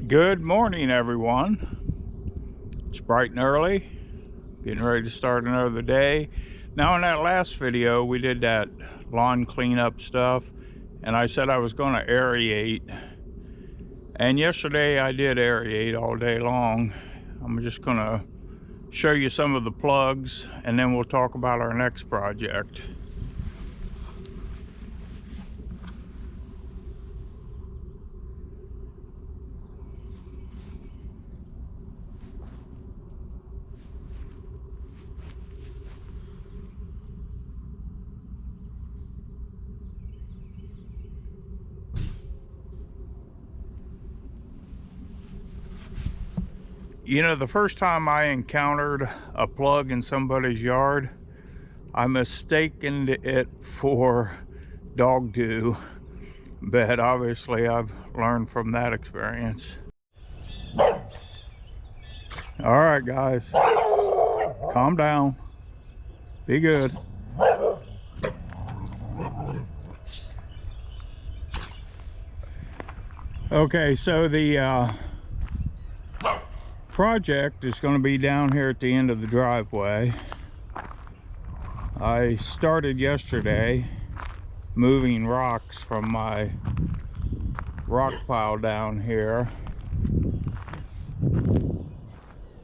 Good morning, everyone. It's bright and early, getting ready to start another day. Now, in that last video, we did that lawn cleanup stuff, and I said I was going to aerate. And yesterday I did aerate all day long. I'm just going to show you some of the plugs, and then we'll talk about our next project. You know, the first time I encountered a plug in somebody's yard, I mistaken it for dog doo, but obviously I've learned from that experience. All right, guys, calm down, be good. Okay, so the project is going to be down here at the end of the driveway. I started yesterday moving rocks from my rock pile down here,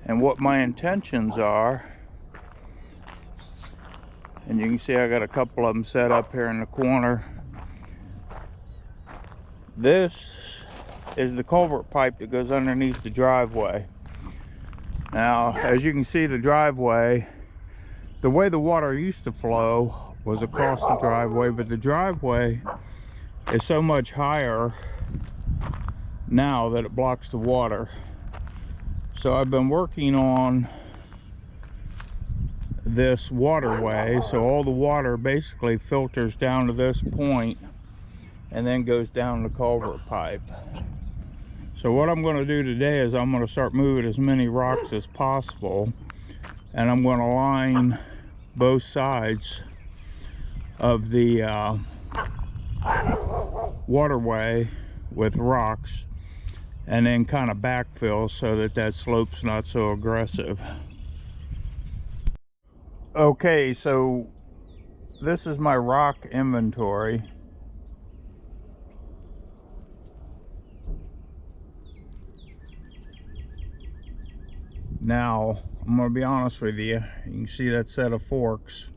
and what my intentions are, and you can see I got a couple of them set up here in the corner. This is the culvert pipe that goes underneath the driveway. Now, as you can see, the driveway, the way the water used to flow was across the driveway, but the driveway is so much higher now that it blocks the water. So I've been working on this waterway, so all the water basically filters down to this point and then goes down the culvert pipe. So what I'm going to do today is I'm going to start moving as many rocks as possible, and I'm going to line both sides of the waterway with rocks, and then kind of backfill so that that slope's not so aggressive. Okay, so this is my rock inventory. Now, I'm going to be honest with you. You can see that set of forks.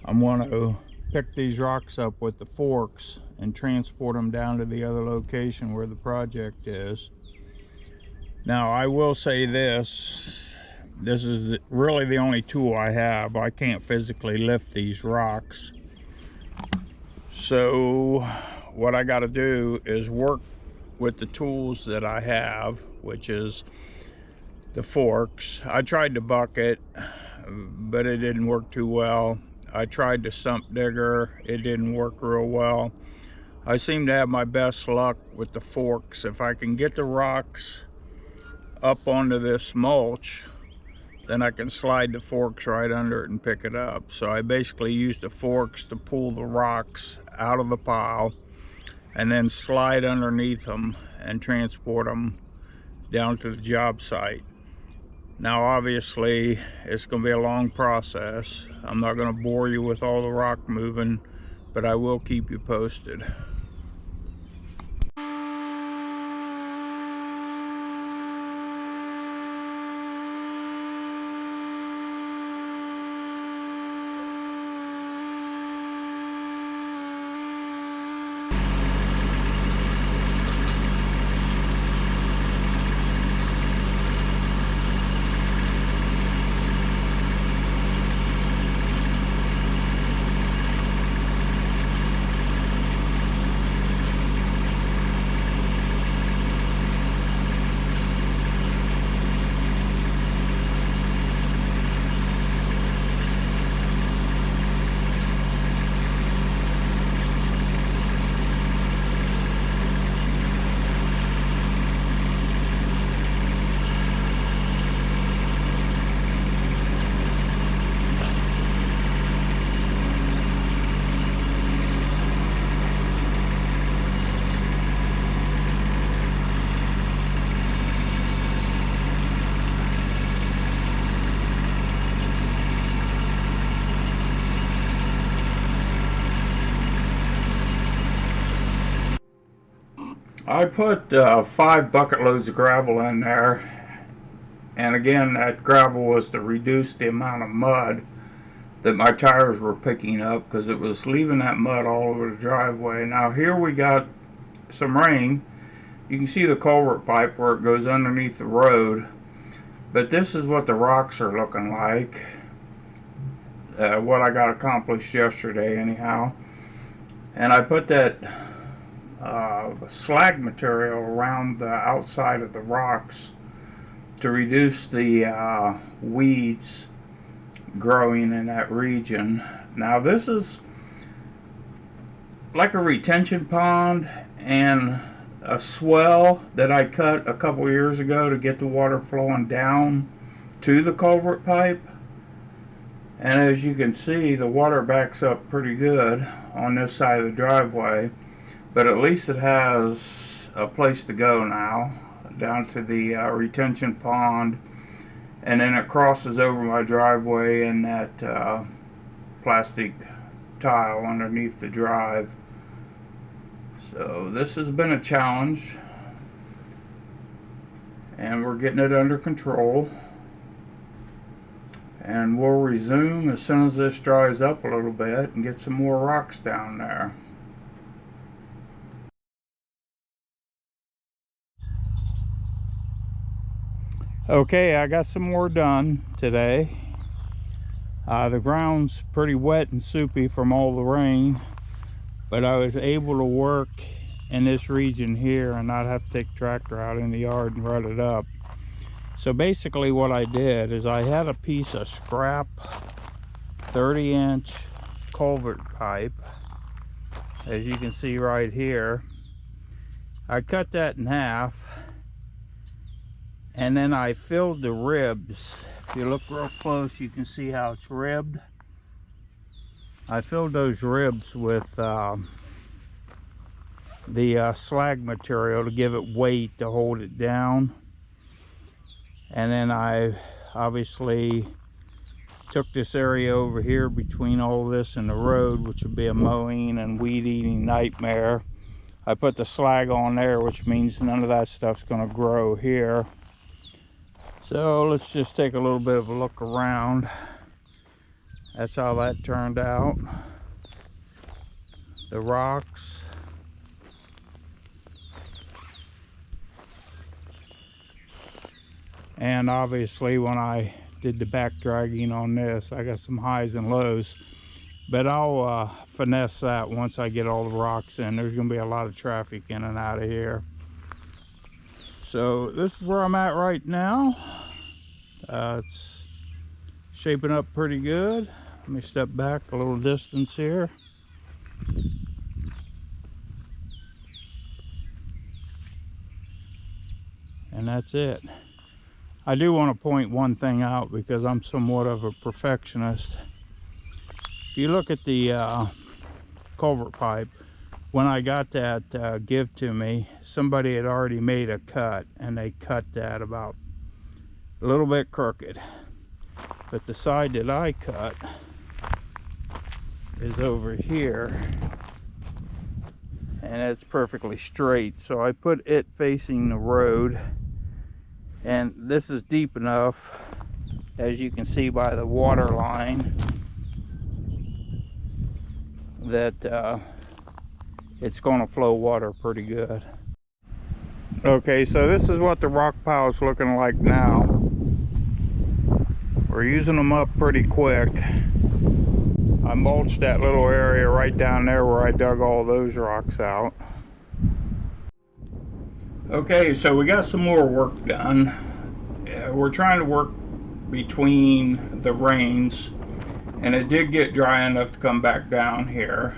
I'm going to pick these rocks up with the forks and transport them down to the other location where the project is. Now, I will say this is really the only tool I have. I can't physically lift these rocks. So what I got to do is work with the tools that I have, which is the forks. I tried the bucket, but it didn't work too well. I tried the stump digger. It didn't work real well. I seem to have my best luck with the forks. If I can get the rocks up onto this mulch, then I can slide the forks right under it and pick it up. So I basically use the forks to pull the rocks out of the pile and then slide underneath them and transport them down to the job site. Now, obviously, it's going to be a long process. I'm not going to bore you with all the rock moving, but I will keep you posted. I put 5 bucket loads of gravel in there, and again that gravel was to reduce the amount of mud that my tires were picking up, because it was leaving that mud all over the driveway. Now here we got some rain. You can see the culvert pipe where it goes underneath the road, but this is what the rocks are looking like. What I got accomplished yesterday anyhow. And I put that slag material around the outside of the rocks to reduce the weeds growing in that region. Now this is like a retention pond and a swell that I cut a couple years ago to get the water flowing down to the culvert pipe. And as you can see, the water backs up pretty good on this side of the driveway, but at least it has a place to go now, down to the retention pond, and then it crosses over my driveway in that plastic tile underneath the drive. So this has been a challenge, and we're getting it under control. And we'll resume as soon as this dries up a little bit and get some more rocks down there. Okay, I got some more done today. The ground's pretty wet and soupy from all the rain, but I was able to work in this region here and not have to take the tractor out in the yard and rut it up. So basically what I did is I had a piece of scrap 30-inch culvert pipe, as you can see right here. I cut that in half, and then I filled the ribs. If you look real close, you can see how it's ribbed. I filled those ribs with the slag material to give it weight to hold it down. And then I obviously took this area over here between all this and the road, which would be a mowing and weed eating nightmare. I put the slag on there, which means none of that stuff's going to grow here. So let's just take a little bit of a look around. That's how that turned out. The rocks. And obviously when I did the back dragging on this, I got some highs and lows, but I'll finesse that once I get all the rocks in. There's going to be a lot of traffic in and out of here. So this is where I'm at right now. It's shaping up pretty good. Let me step back a little distance here. And that's it. I do want to point one thing out because I'm somewhat of a perfectionist. If you look at the culvert pipe, when I got that give to me, somebody had already made a cut, and they cut that about a little bit crooked. But the side that I cut is over here, and it's perfectly straight. So I put it facing the road. And this is deep enough, as you can see by the water line, that it's going to flow water pretty good. Okay, so this is what the rock pile is looking like now. We're using them up pretty quick. I mulched that little area right down there where I dug all those rocks out. Okay, so we got some more work done. We're trying to work between the rains, and it did get dry enough to come back down here.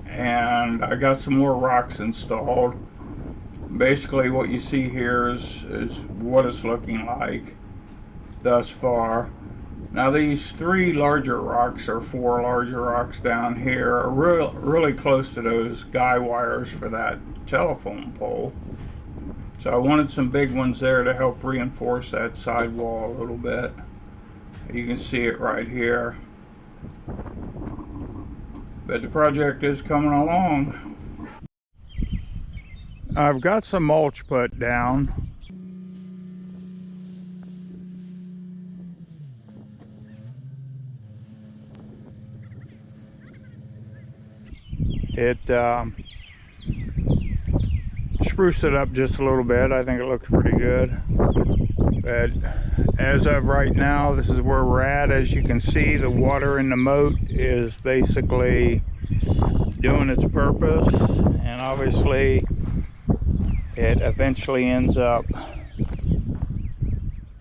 And I got some more rocks installed. Basically what you see here is what it's looking like thus far. Now these 3 larger rocks, or 4 larger rocks down here, are really close to those guy wires for that telephone pole. So I wanted some big ones there to help reinforce that sidewall a little bit. You can see it right here. But the project is coming along. I've got some mulch put down. It spruced it up just a little bit. I think it looks pretty good. But as of right now, this is where we're at. As you can see, the water in the moat is basically doing its purpose, and obviously it eventually ends up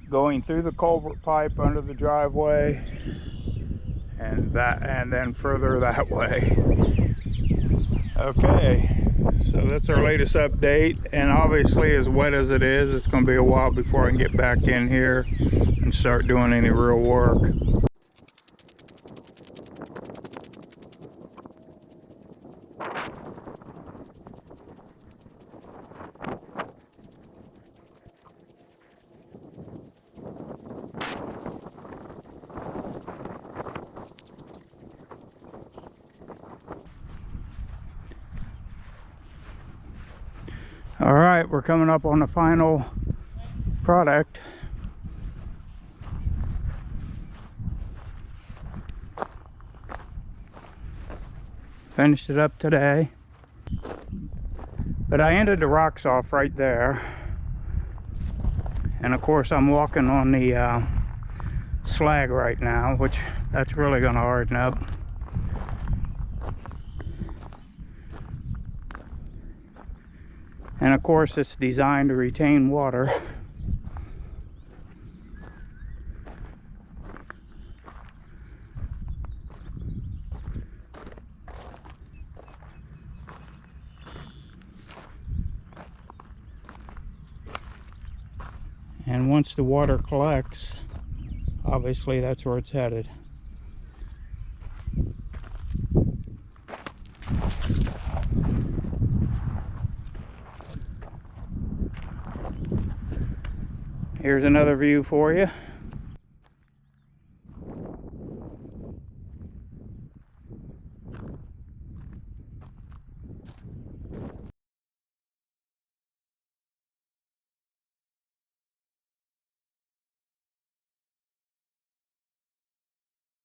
going through the culvert pipe under the driveway, and then further that way. Okay, so that's our latest update, and obviously, as wet as it is, it's going to be a while before I can get back in here and start doing any real work. All right, we're coming up on the final product. Finished it up today, but I ended the rocks off right there, and of course I'm walking on the slag right now, which that's really going to harden up. And of course it's designed to retain water. And once the water collects, obviously that's where it's headed. Here's another view for you.